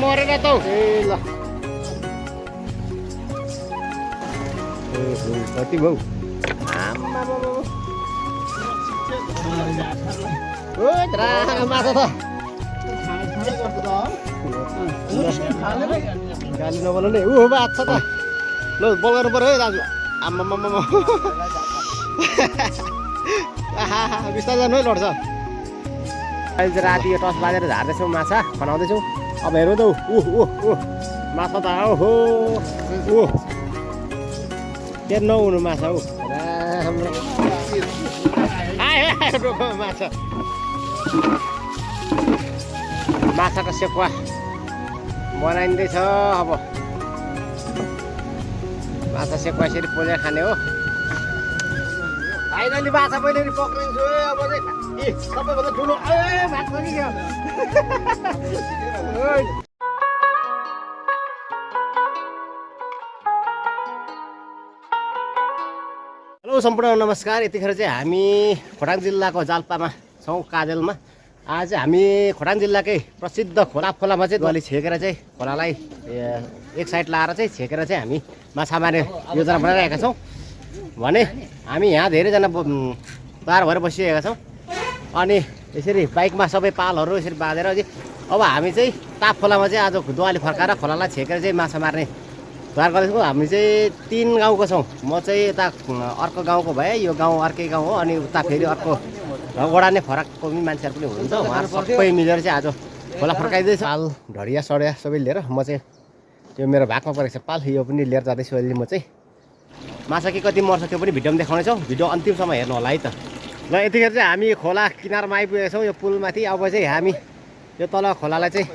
मरेन त ए ल कति भाउ माछा त गाली नबोल्नु नि ऊ बाछा त ल बल गर्नु पर्यो है दाजु आम्मा बिस्तारै जानु है लड्छ अहिले चाहिँ राति यो टस बाजेर झार्दैछौँ माछा खनाउँदैछौँ अब हेरौँ त माछा त ओहो ऊ के नहुनु माछा हौ राम्रो आयो माछा माछाको सेकुवा बनाइँदैछ अब माछा सेकुवा यसरी पोलेर खाने हो फाइनली माछा मैले नि पक्रिन्छु अब चाहिँ सबैभन्दा ठुलो भात कि क्या हेलो सम्पूर्ण नमस्कार। यतिखेर चाहिँ हामी खोटाङ जिल्लाको जाल्पामा छौँ काजलमा। आज हामी खोटाङ जिल्लाकै प्रसिद्ध खोलामा चाहिँ दुवाली छेकेर चाहिँ खोलालाई एक साइड लाएर चाहिँ छेकेर चाहिँ हामी माछा मार्ने योजना बनाइरहेका छौँ भने हामी यहाँ धेरैजना पार भएर बसिरहेका छौँ अनि यसरी बाइकमा सबै पालहरू यसरी बाँधेर चाहिँ अब हामी चाहिँ ताप खोलामा चाहिँ आज दुवाली फर्काएर खोलालाई छेकेर चाहिँ माछा मार्ने तयार गर्दैछौँ। हामी चाहिँ 3 गाउँको छौँ। म चाहिँ यता अर्को गाउँको भए यो गाउँ अर्कै गाउँ हो अनि उता फेरि अर्को वडा नै फरकको पनि मान्छेहरू पनि हुनुहुन्छ। उहाँहरू सबै मिलेर चाहिँ आज खोला फर्काइँदैछ। पाल ढडिया सडिया सबै लिएर म चाहिँ त्यो मेरो भागमा परेको छ पाल यो पनि लिएर जाँदैछु। अहिले म चाहिँ माछा के कति मर्छ त्यो पनि भिडियोमा देखाउनेछौँ। भिडियो अन्तिमसम्म हेर्नु होला है त। ल यतिखेर चाहिँ हामी खोला किनारमा आइपुगेका छौँ यो पुलमाथि। अब चाहिँ हामी यो तल खोलालाई चाहिँ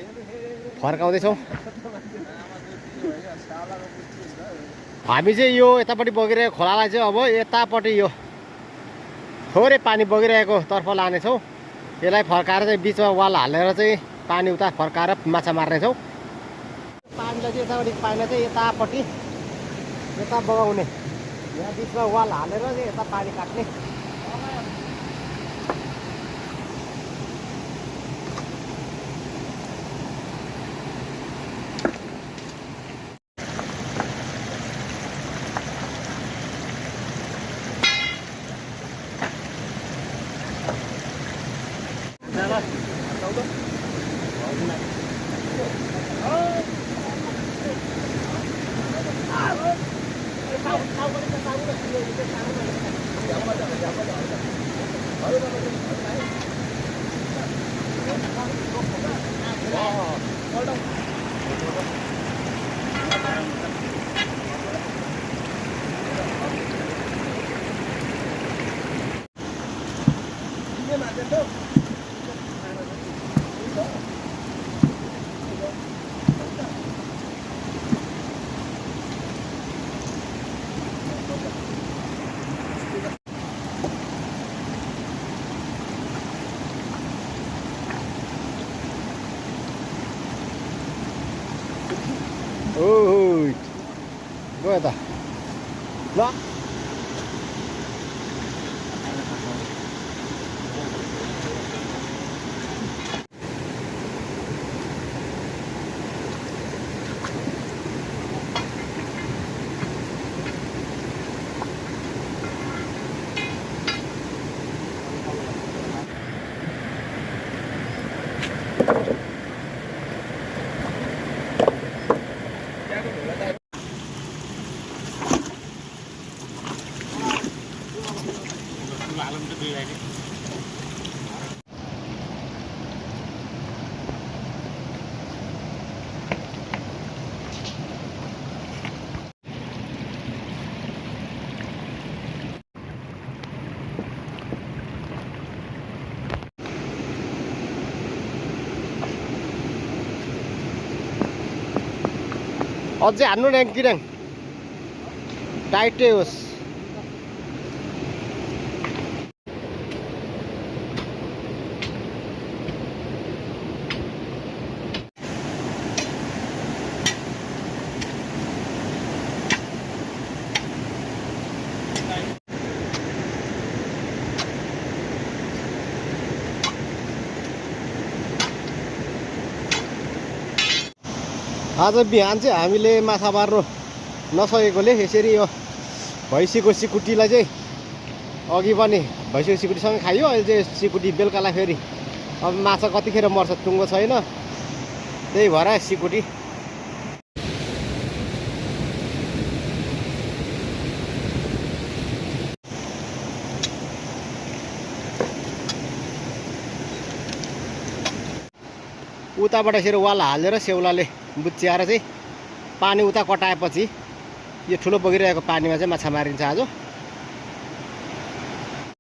फर्काउँदैछौँ। हामी चाहिँ यो यतापट्टि बगिरहेको खोलालाई चाहिँ अब यतापट्टि यो थोरै पानी बगिरहेको तर्फ लानेछौँ। यसलाई फर्काएर चाहिँ बिचमा वाल हालेर चाहिँ पानी उता फर्काएर माछा मार्नेछौँ। पानीलाई चाहिँ यतापट्टि पानीलाई चाहिँ यतापट्टि यता बगाउने यहाँ बिचमा वाल हालेर चाहिँ यता पानी काट्ने। Ôi, gue ta, lo. अझै हान्नु ड्याङ टाइटै होस्। आज बिहान चाहिँ हामीले माछा मार्नु नसकेकोले यसरी यो भैँसीको सिकुटीलाई चाहिँ अघि पनि भैँसीको सिकुटीसँग खायो, अहिले चाहिँ सिकुटी बेलुकालाई फेरि अब माछा कतिखेर मर्छ टुङ्गो छैन, त्यही भएर सिकुटी। उताबाट यसरी वाल हालेर सेउलाले बुच्याएर चाहिँ पानी उता कटाएपछि यो ठुलो बगिरहेको पानीमा चाहिँ माछा मारिन्छ आज।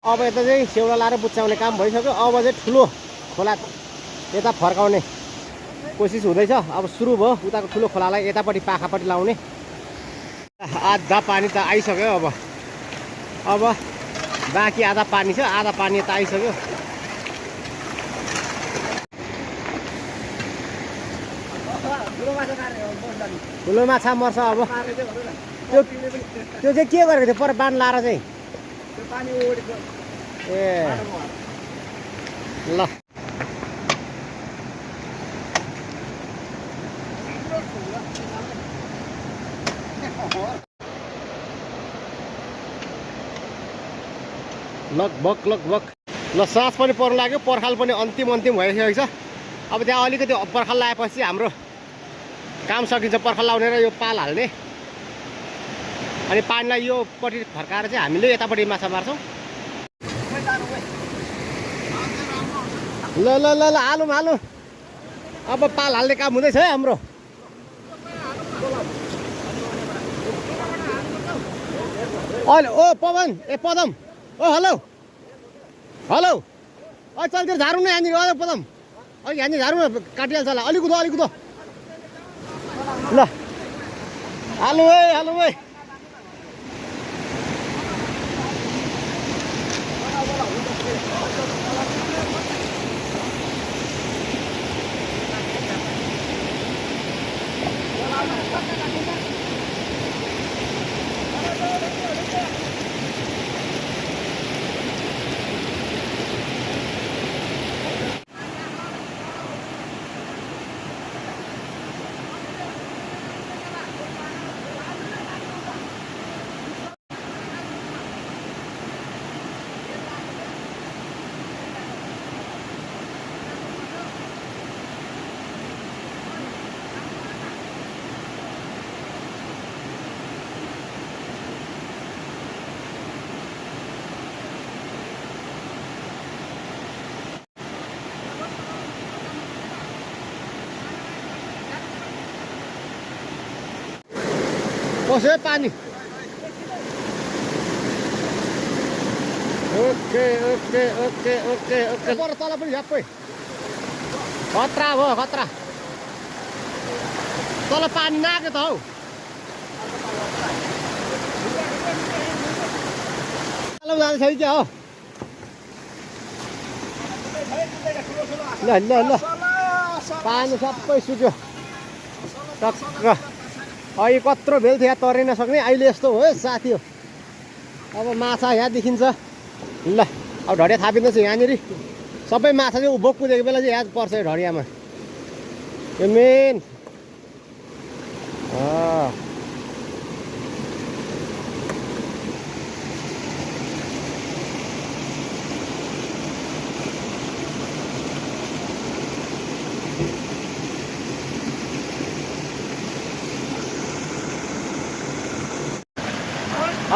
अब यता चाहिँ सेउला लाएर बुच्याउने काम भइसक्यो। अब चाहिँ ठुलो खोला यता फर्काउने कोसिस हुँदैछ। अब सुरु भयो उताको ठुलो खोलालाई यतापट्टि पाखापट्टि लाउने। आधा पानी त आइसक्यो। अब बाँकी आधा पानी छ, आधा पानी त आइसक्यो। ठुलो माछा मर्छ। अब त्यो चाहिँ के गरेको थियो पर बाँध लाएर चाहिँ ए ल लगभग ल सास पनि पर्नु लाग्यो, पर्खाल पनि अन्तिम भइसकेको छ। अब त्यहाँ अलिकति पर्खाल लगाएपछि हाम्रो काम सकिन्छ। पर्खाल लाउने र यो पाल हाल्ने, अनि पानीलाई योपट्टि फर्काएर चाहिँ हामीले यतापट्टि माछा मार्छौँ। ल ल ल ल हालौँ। अब पाल हाल्ने काम हुँदैछ है हाम्रो। अहिले ओ पवन ए पदम ओ हेलो चलतिर झारौँ न यहाँनिर। अझ पदम अघि यहाँनिर झारौँ न, काटिहाल्छ होला। अलिक उदो ल हालौँ है। पस्यो पानी। ओके पर तल पनि झ्याप्पै खतरा भयो खतरा। तल पानी नाग्यो त हौ। जान्छ क्या हो। ल पानी सबै सुक्यो टक्क। अहिले कत्रो भेल थियो यहाँ तरै नसक्ने, अहिले यस्तो हो साथी हो। अब माछा यहाँ देखिन्छ। ल अब ढडिया थापिँदैछ यहाँनिर। सबै माछा चाहिँ उभो कुदेको बेला चाहिँ यहाँ पर्छ यो ढडियामा। यो मेन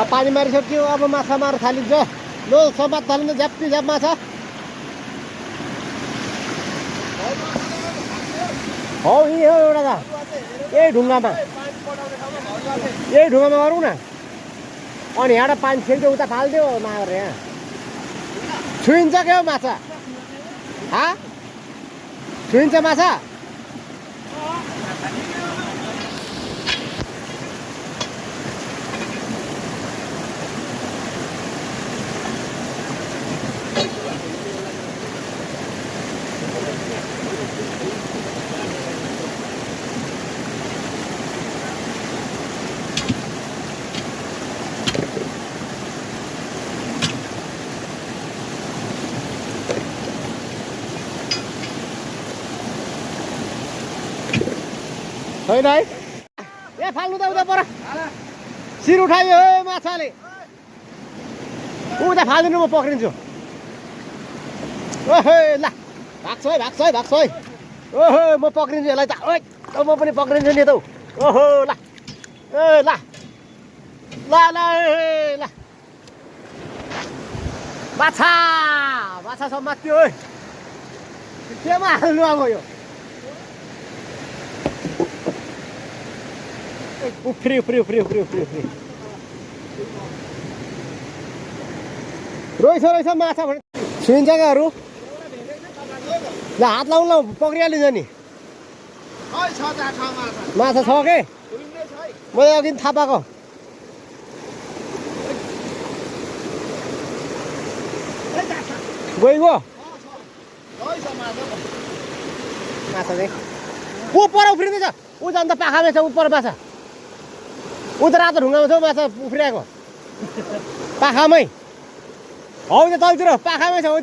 पानी मारिसक्यो। अब माछा मार थालिन्छ। लो समात थालिन्छ झ्याप्पी झ्याप माछा। हौ यही हो एउटा त यही ढुङ्गामा गरौँ न। अनि यहाँबाट पानी फेरि उता फालिदियो मारेर। यहाँ छुइन्छ क्या हौ माछा। छुइन्छ माछा। छैन है ए फाल्नु त उता पर शिर उठायो है माछाले उता फालिदिनु म पक्रिन्छु ओहे ल भाग्छ है ओहो म पक्रिन्छु यसलाई त ओइ म पनि पक्रिन्छु नि त ओहो ल ए ल ल ल ल माछा समात्यो है केमा हाल्नु अब यो उफ्री रहेछ माछा भने छुइन्छ क्याहरू ल हात लाउनु ल पक्रिहालिन्छ नि माछा छ के मैले अघि थाहा पाएको गइगयो माछा चाहिँ ऊ पर उफ्रिँदैछ ऊ जान्छ पाखामै छ ऊ पर माछा ऊ त रातो ढुङ्गामा छ माछा उफ्रिआएको पाखामै हौ त्यो तलतिर पाखामै छ हौ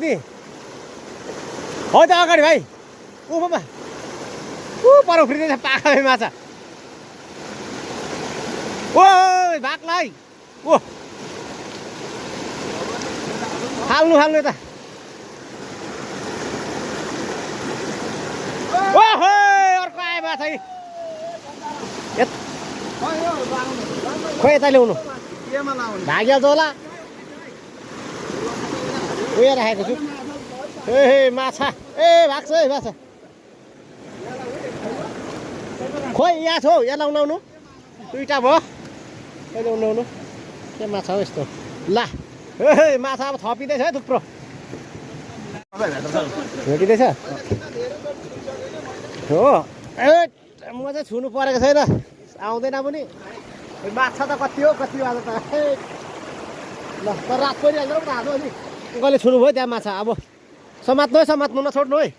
त्यो अगाडि भाइ ऊमा ऊ पर उफ्रिँदैछ पाखामै माछा ओ भाग्लाई ओ फाल्नु यता ओहो अर्को आयो माछा खोइ यता ल्याउनु भागिहाल्छ होला उयो राखेको छु ए माछा ए भाग्छ है माछा खोइ यहाँ छ हौ यहाँ लाउनु दुईवटा भयो ल्याउनु के माछा हो यस्तो ल ए माछा अब थपिँदैछ है थुप्रो भेटिँदैछ हो ए म चाहिँ छुनु परेको छैन आउँदैन पनि माछा त कति हो आज त ल तर रात परिहाल्छ र हाल्नु नि कसले छुनु भयो त्यहाँ माछा अब समात्नु नछोड्नु है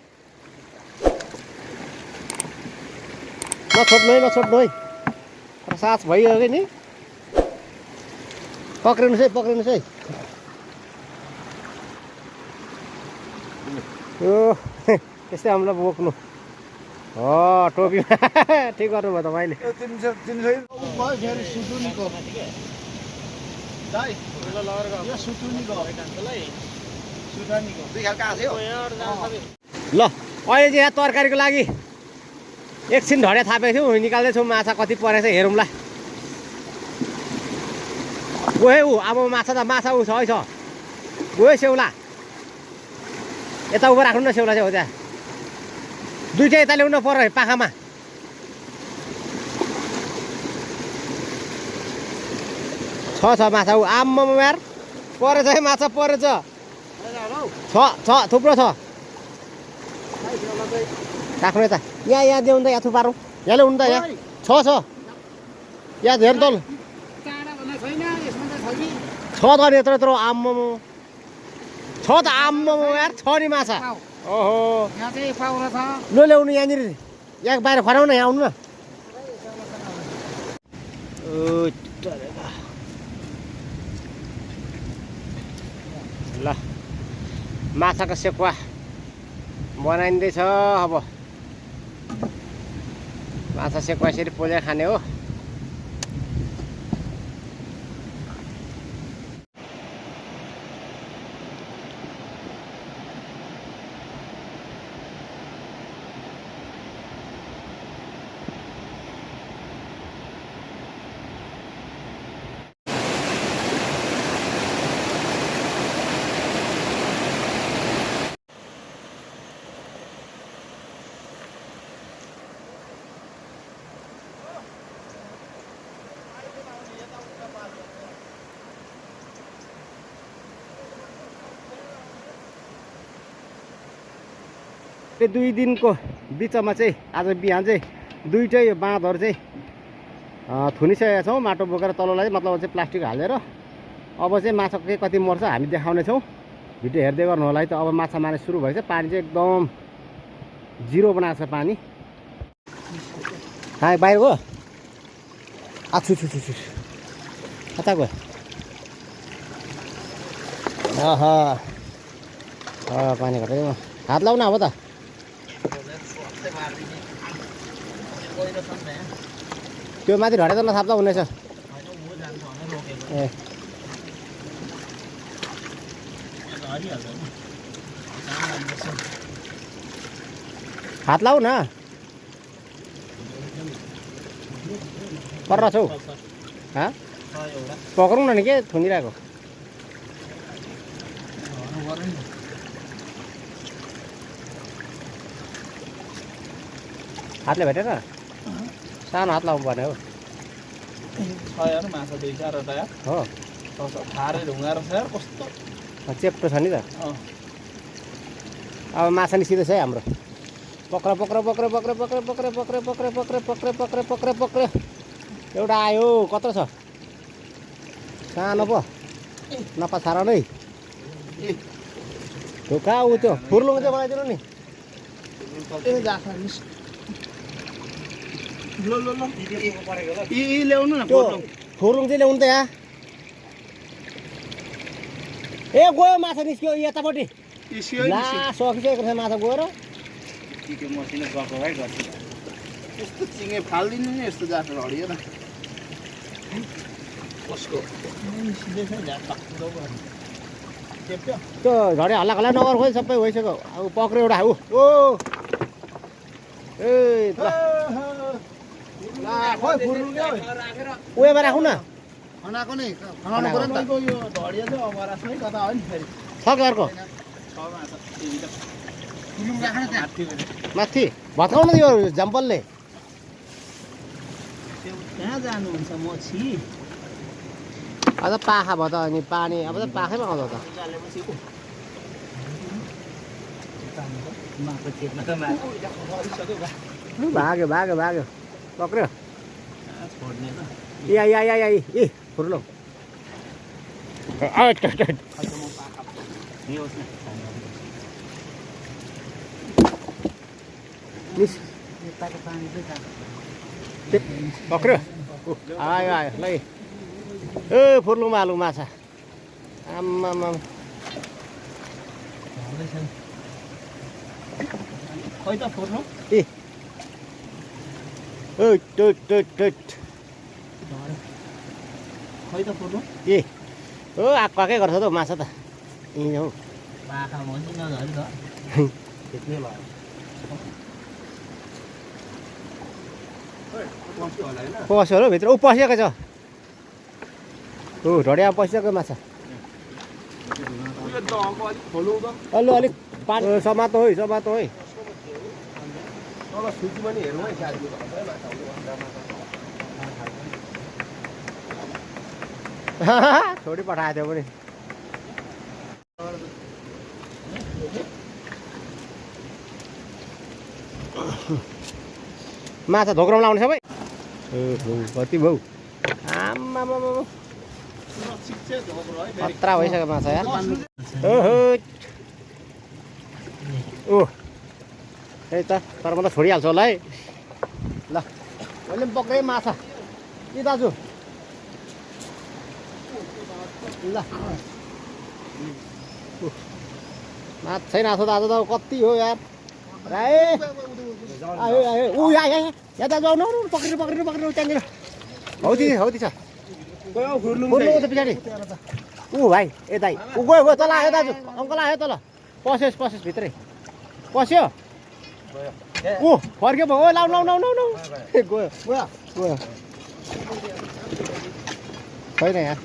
नछोड्नु है साथ भइयो कि नि पक्रिनुहोस् है यो त्यस्तै हामीलाई बोक्नु हो टोपी ठिक गर्नुभयो तपाईँले ल अहिले चाहिँ यहाँ तरकारीको लागि एकछिन ढडिया थापेको थियौँ निकाल्दैछौँ माछा कति परेछ हेरौँला गयो ऊ अब माछा ऊ छ है छ गयो सेउला यता उभो राख्नु न सेउला चाहिँ हो त्यहाँ दुईवटा यता ल्याउनु पर्यो पाखामा छ माछा ऊ आम्मामा यार परेछ है माछा परेछ छ थुप्रो छ राख्नु यता यहाँ देऊ त यहाँ थुपारौँ यहाँ ल्याउनु त यहाँ छ यहाँ धेर तल छ त नि यत्रो आम्मामा छ त आम्मामा यार छ नि माछा ओहो लो ल्याउनु यहाँनिर यहाँ बाहिर खराउ न यहाँ आउनु न ल माछाको सेकुवा बनाइँदैछ अब माछा सेकुवा यसरी पोलेर खाने हो त्यो 2 दिनको बिचमा चाहिँ आज बिहान चाहिँ दुईटै बाँधहरू चाहिँ थुनिसकेका छौँ माटो बोकेर तललाई मतलब चाहिँ प्लास्टिक हालेर अब चाहिँ माछा के कति मर्छ हामी देखाउने छौँ भिडियो हेर्दै गर्नु होला है त अब माछा मार्न सुरु भएछ पानी चाहिँ एकदम जिरो बनाएको छ पानी कहाँ बाहिर गयो आछु कता गयो पानी घटाइ हात लाउन अब त त्यो माथि ढडेर नथाप्दा हुनेछ ए हात लाऊ न पर छौ पक्रौँ न नि के थुनिरहेको हातले भेटेन सानो हात लाउनु पर्ने हो हो चेप्टो छ नि त अब माछा निस्किँदै छ है हाम्रो पक्र पक्र पक्र पक्र पक्र पक्र पक्र पक्र पक्र पक्र पक्र पक्र पक्र एउटा आयो कत्रो छ सानो पो नपछार नै ढोका ऊ त्यो फुर्लुङ चाहिँ बनाइदिनु नि ल्याउनु न फुर्लुङ चाहिँ ल्याउनु त यहाँ ए गयो माछा निस्क्यो यतापट्टि ला सकिसकेको छ माछा गएर यस्तो चिङे फाल्दिनु नि यस्तो जाँटर हरियो न कसको त्यो झडे हल्ला खल्ला नगर खोइ सबै भइसक्यो अब पक्रियो एउटा ऊ ओ ए उयोमा राखौँ न खनाको नै खनाउनु पर्यो नि त यो ढडिया चाहिँ अमरास नै कता हो नि फेरि सक्यो अर्को फुलुङ राख्न त्यहाँ माथि भत्काउनु यो जम्पलले कहाँ जानुहुन्छ मछि अझ पाखा भयो त अनि पानी अब त पाखैमा आउँछ त भाग्यो भाग्यो भाग्यो पक्रियो या या या या ए फुर्लो पक्रियो आयो आयो ल ए फुर्लुङमा हालौँ माछा आम्मामा खै त फुर्नु ए ओ टट टट टट खै त फुर्नु ए ओ आक्कै गर्छ त माछा त यहीँ हौ पाखा भन्छ नझरी त त्यति भयो पस्यो होला भित्र ऊ पसेको छ ऊ ढडिया पसिसक्यो माछा अलि अलिक पानी समातो है समातो है छोडी पठाएको थियो पनि माछा धोक्राउन लाउने सबै कति भाउ आम्मामा खतरा भइसक्यो माछा यार ओहो ओ त्यही त तर म त छोडिहाल्छु होला है ल मैले पनि पक्रेँ माछा के दाजु ल माछै नाथो दाजु त कति हो यार राए आयो आयो ऊ यहाँ दाजु आउनु पक्रिनु पक्रिनु पक्रिनु त्यहाँनिर हौ ती छ फुर्लुङ छ पछाडि ऊ भाइ ए दाइ ऊ गयो तल आयो दाजु अङ्कल आयो तल पस्योस् भित्रै पस्यो ऊ फर्क्यो भयो लाउ लाउ लाउ लाउ लाउ गयो गयो छैन यहाँ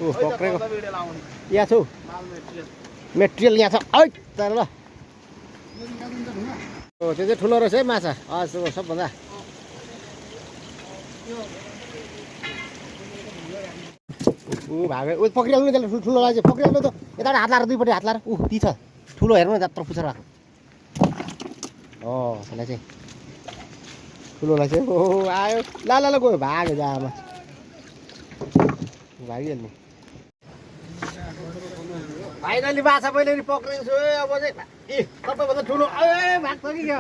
ऊ पक्रेको यहाँ छु मेटेरियल यहाँ छ है तर ल त्यो चाहिँ ठुलो रहेछ है माछा हजुर सबभन्दा ऊ भाग्यो ऊ पक्रिहाल्नु नि त्यसलाई ठुलोलाई चाहिँ पक्रिहाल्नु त यताबाट हात लाएर दुईपट्टि हात लाएर ऊ ती छ ठुलो हेर्नु न त्यत्रो पुच्छर भएको त्यसलाई चाहिँ ठुलोलाई चाहिँ ओ आयो ला ला गयो भाग्यो जामा भागिहाल्ने फाइनली माछा मैले नि पक्रेको छु अब चाहिँ ए सबैभन्दा ठुलो ए भाग्छ कि क्या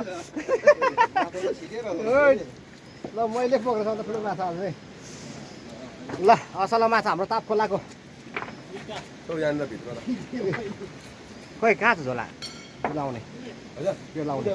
ल मैले पक्रेको अन्त ठुलो माछा आउँछ है ल असला माछा हाम्रो ताप खोलाको खोइ कहाँ छ झोला यो लाउने यो लाउने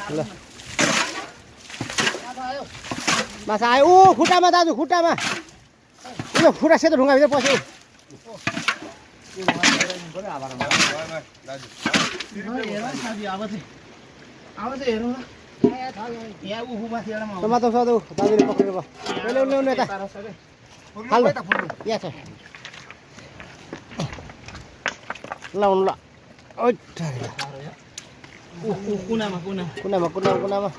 ल माछा आयो ऊ खुट्टामा दाजु खुट्टामा यो खुट्टा सेतो ढुङ्गाभित्र पस्यो समातो सदौ दाजुले पक्रेर भयो ल्याउनु यता हाल्नु यहाँ छ लाउनु ल कुनामा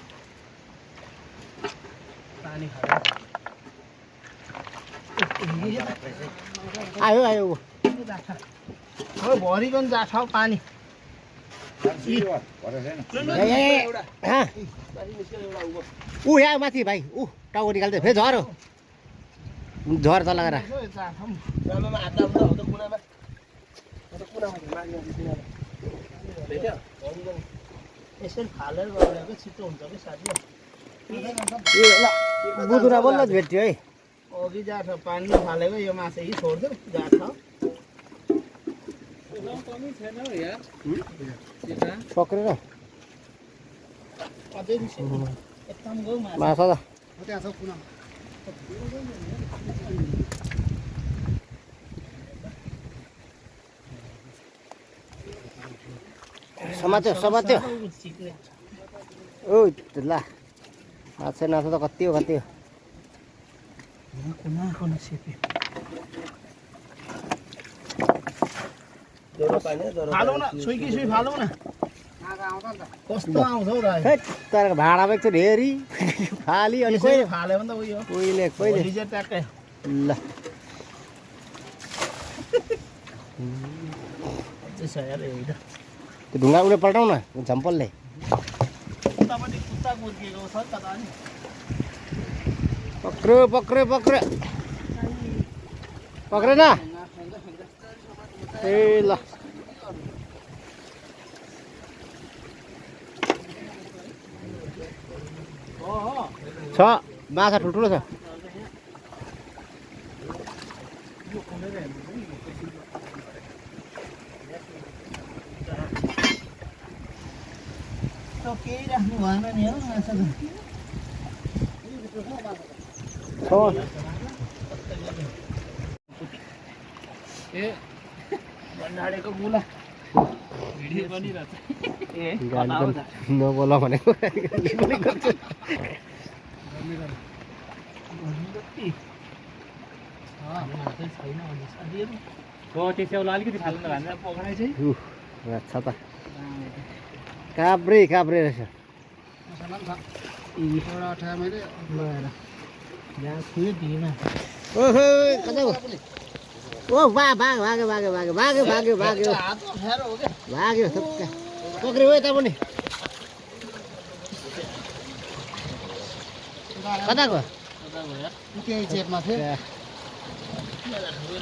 आयो आयो भरिको नि जाछ पानी ऊ यहाँ माथि भाइ ऊ टाउको निकाल्दै फेरि झर हो झर त लगाएर यसरी फालेर गरेको छिटो हुन्छ कि साथी बुदुरा बल्ल भेट्यो है अघि जाछ पानीमा फालेको यो माछा यही छोड्छ जाछ पक्रेर अझै एकदम गयो माछा त त्यहाँ छ कुना समात्यो ओ ल माछा नाछा त कति हो कुना सेप्यो फालौ न सुई फालौ न कस्तो आउँछ हौ दाइ तर भाडामा एकचोटि हेरी फाली अनि कोही फाल्यो भने त उयो कोहीले रिजर्ट ट्याक्कै ल त्यसो यार एउटा त्यो ढुङ्गा उले पल्टाउ न झम्पलले उतापट्टि कुत्ता कुर्किएको छ कता नि पक्रेन ए ल छ माछा ठुल्ठुलो छ केही राख्नु भएन नि हौ माछा छ ए भण्डारेको मुला भिडियो बनिरहेछ ए नबोल भनेको अलिकति फाल्नु भनेर पक्राइ चाहिँ छ त काब्रे रहेछ एउटा अठा मैले यहाँ खुयो दिएन ओहो कता हो ओ भाग्यो हात अप्ठ्यारो हो क्या भाग्यो थुक्का पक्रियो यता पनि कताको त्यही चेपमा थियो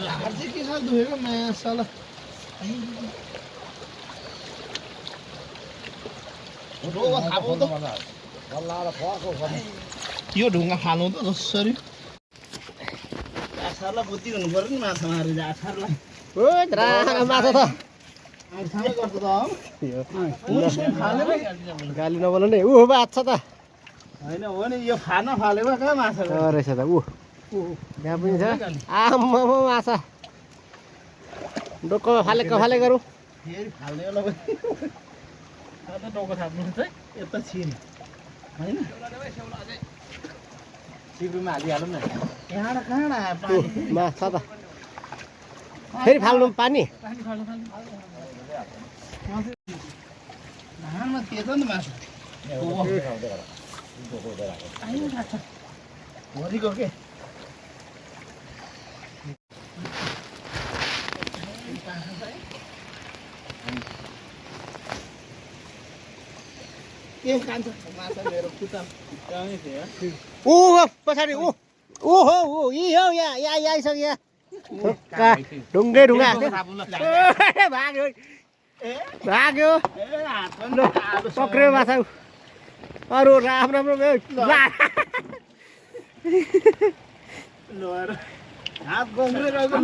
हात चाहिँ के छ दुखेको नयाँ सल यो ढुङ्गा फालौँ त जसरी जाछरलाई बुद्धि हुनु पर्यो नि माछा मारे जाछरलाई ओ माछा त गाली नबोल्नु नि ऊ बाछा त होइन हो नि यो फाना फालेको कहाँ माछा रहेछ त ऊ यहाँ पनि छ आम्मा माछा डोकोमा फाले गरौँ फेरि फाल्ने होला टाउको थाप्नु चाहिँ यता छिन होइन सिपीमा हालिहालौँ न यहाँबाट कहाँबाट आयो पानी माछा त फेरि फाल्नु पानी धानमा तेज नि माछा भरिको के के खान्छ माछा मेरो खुट्टा कहीँ थियो ऊ पछाडि ऊ हो यी हो यहाँ आइसक्यो थोक्का ढुङ्गै ढुङ्गा भाग्यो भाग्यो ल पक्रियो माछा अरू राम्रो राम्रो हात गम्रेको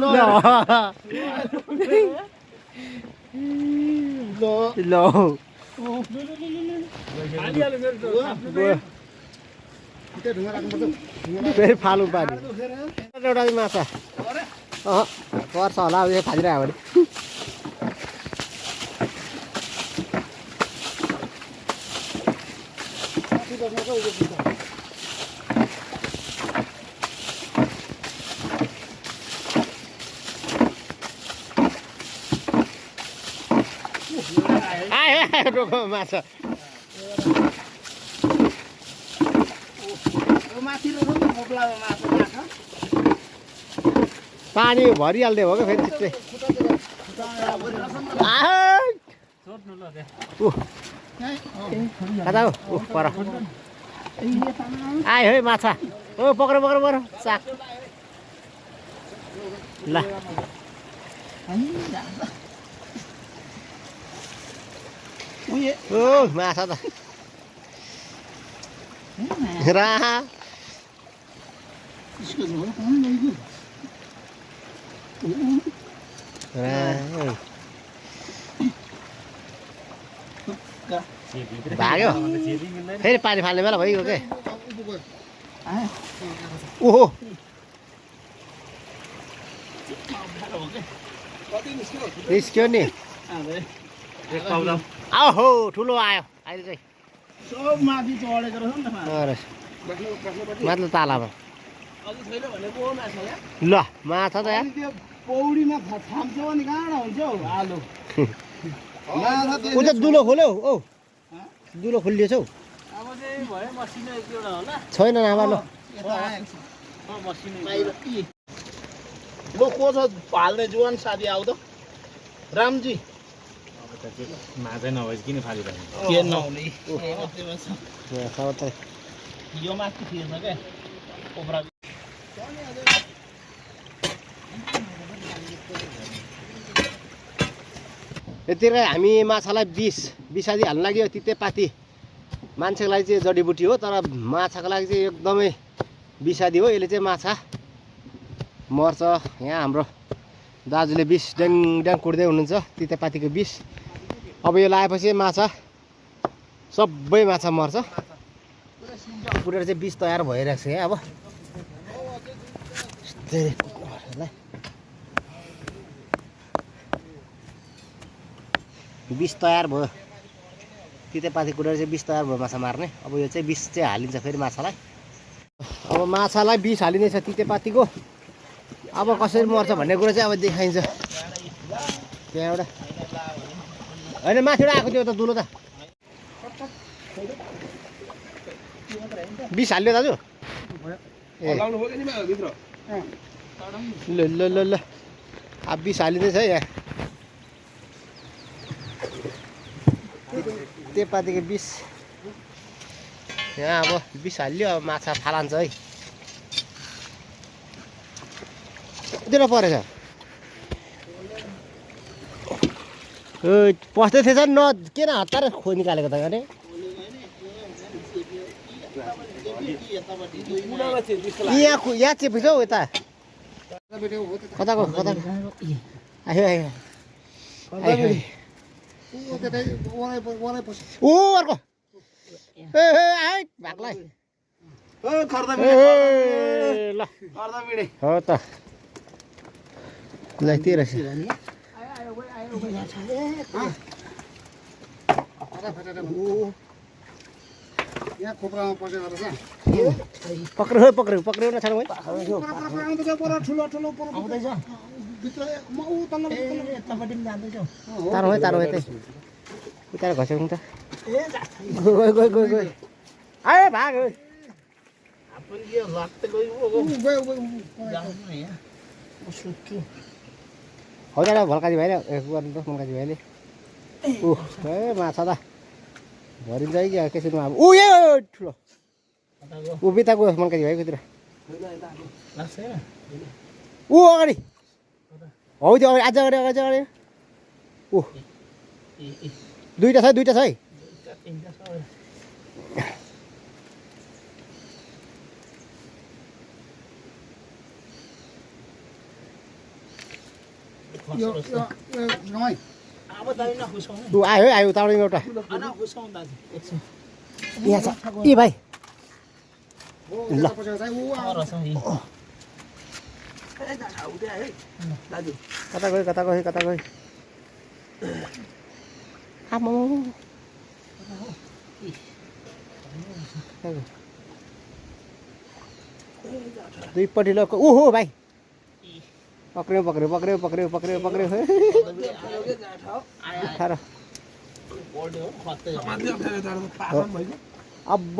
ल फेरि फालु पानी एउटा माछा पर्छ होला अब फालिरह्यो भने आयो माछा पानी भरिहाल्ने हो क्या फेरि छिट्टै कता हो पर आयो है माछा ओ पक्र पक्र पक्र साग ल ओ माछा त रा भाग्यो फेरि पानी फाल्ने बेला भइगयो के ओहो निस्क्यो नि आहो ठुलो आयो अहिले चाहिँ सब माथि चढेको रहेछ नि त माथि तालामा ल माछा त यहाँ त्यो पौडीमा थाम्छौ अनि कहाँ हुन्छ हौ आलु ऊ त दुलो खोल्यो औ दुलो खोलिएछ हौ अब चाहिँ भयो मसिनो एक एउटा होला छैन नभए ल को छ हाल्ने जुवान साथी आऊ त रामजी माछा नभएपछि किन फालिरहेको के नहुने यो माथि थिएन क्या कोब्रा यतिकै हामी माछालाई विषादी हाल्नु लाग्यो तितेपाती मान्छेको लागि चाहिँ जडीबुटी हो तर माछाको लागि चाहिँ एकदमै विषादी हो यसले चाहिँ माछा मर्छ यहाँ हाम्रो दाजुले विष ड्याङ ड्याङ कुट्दै हुनुहुन्छ तितेपातीको विष अब यो लगाएपछि माछा सबै माछा मर्छ कुटेर चाहिँ विष तयार भइरहेको छ यहाँ अब विष तयार भयो तितेपाती कुटेर चाहिँ विष तयार भयो माछा मार्ने अब यो चाहिँ विष चाहिँ हालिन्छ फेरि माछालाई अब माछालाई विष हालिँदैछ तितेपातीको अब कसरी मर्छ भन्ने कुरा चाहिँ अब देखाइन्छ त्यहाँबाट होइन माथिबाट आएको थियो त दुलो त विष हाल्यो दाजु ल ल ल ल अब विष हालिँदैछ है यहाँ तितेपातीको विष यहाँ अब विष हाल्यो अब माछा फालान्छ है कतिवटा परेछ पस्दै थिएछ नि किन हतार खो निकालेको त भने यहाँ चेपेछ हौ यता कताको कता आयो आयो ऊ अर्को भागलाई ल हो त ल त्यही रहेछ यहाँ खोप्रामा पसेको रहेछ पक्रियो पक्रियो पक्रियो न छाडौँ है ठुलो ठुलो आउँदैछ तारौँ है तारौँ है त्यही उता घस्यौँ त गयो गयो गयो गयो आयो भाग हौ दादा भल्काजी भाइले गर्नु त मल्काजी भाइले ऊ ए माछा त भरिन्छ है क्या केसीमा अब ऊ ए ठुलो ऊ बिता गयो मल्काजी भाइकोतिर ऊ अगाडि हौ त्यो अझ अगाडि ऊ दुईटा छ है तिनवटा छ अब दाइ नखुसाउनु ऊ आयो है आयो उताबाट एउटा नखुसाउनु दाजु एकछिन यहाँ छ ए भाइ ल दाजु कता गयो आम्मा दुईपट्टि ल ओहो भाइ पक्रियो उठाएर अब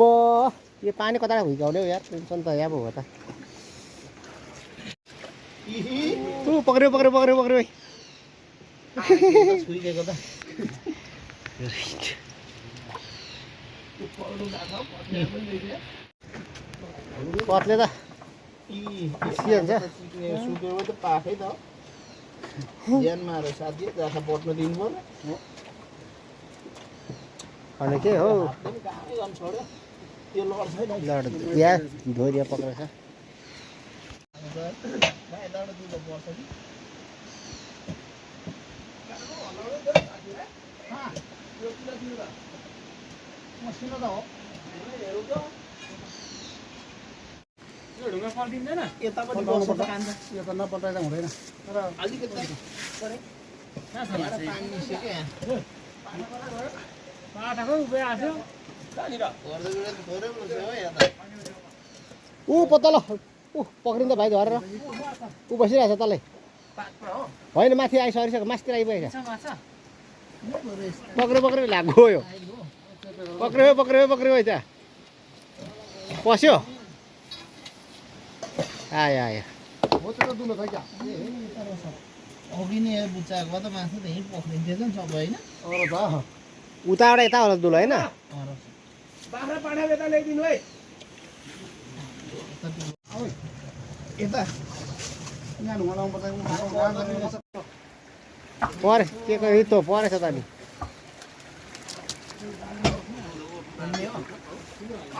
यो पानी कता भुइकाउने हौ यार टेन्सन त यहाँ भयो त पक्रियो भाइ छुइदिएको त कत्ले त सुकेको त पाखै त ज्यान मारो साथी जाँदा बट्न दिनु पर्यो अनि के हो हातले पनि कामै गर्नु छोड्यो त्यो लड्छ है लड यहाँ धोरिया पक्रेछ भाइ लड दिनु पर्छ कि मसिनो त हो ढुङ्गा पल्टिँदैन यतापट्टि बस्छ त कान्छ यो त नपल्टाइदा हुँदैन तर अलिकति पानी निस्क्यो क्या यहाँ बाटाको उभै आएको ऊ पत्ता ल ऊ पक्रिन्छ भाइ झरेर ऊ बसिरहेछ तलै होइन माथि आइसकेको मास्तिर आइपुगेछ पक्रियो लाग्यो पक्रियो है त पस्यो आयो अघि नै बुच्चाएको त मासु त यहीँ पक्रिन्थ्यो नि सबै होइन उताबाट यता होला दुलो होइन यता परे के त परेछ त नि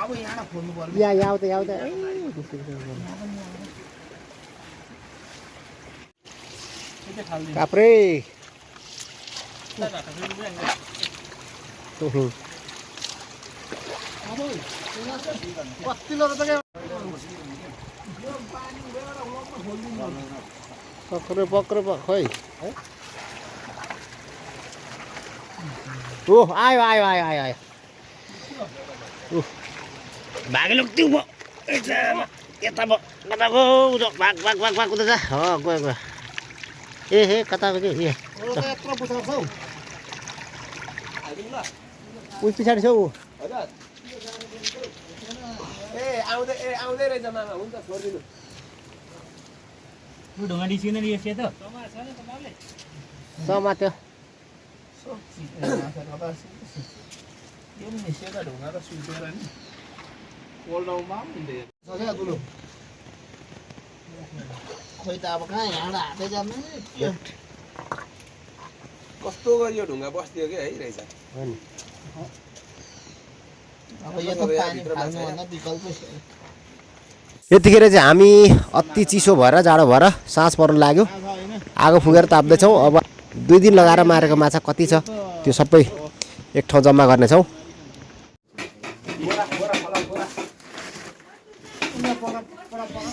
अब यहाँ खोल्नु पर्यो यहाँ आउँदा काप्रे पक्रो खोइ ओ आयो भागेलो त्यो भयो यता भयो कता गयो भाग कुदा जा गयो ए कता गयो ए ऊ पछाडि छ ऊ आउँदै रहेछ मामा हुन्छ छोडिदिनु ढुङ्गा निस्किँदैन नि यो त समात्यो यो पनि निस्केको ढुङ्गा त सुकेर नि पोल्डाउमा पनि हुँदैन खोइ त अब कहाँ यहाँबाट हातै जान्न कस्तो गरी यो ढुङ्गा बस्दियो कि है रहेछ अब यो त पानी फाल्नुभन्दा विकल्प छैन यतिखेर चाहिँ हामी अति चिसो भएर जाडो भएर साँझ पर्नु लाग्यो आगो फुकेर ताप्दैछौँ अब 2 दिन लगाएर मारेको माछा कति छ त्यो सबै एक ठाउँ जम्मा गर्नेछौँ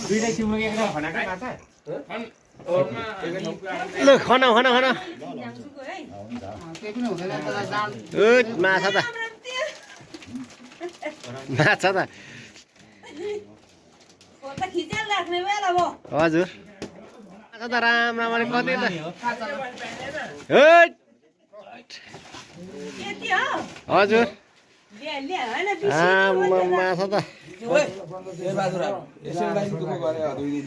दुईटै सिमुलो एकजना खनाका माछा ल खना माछा त हजुर माछा त राम्ररी कति त हजुर माछा त यसो दुःख गरे 2 दिन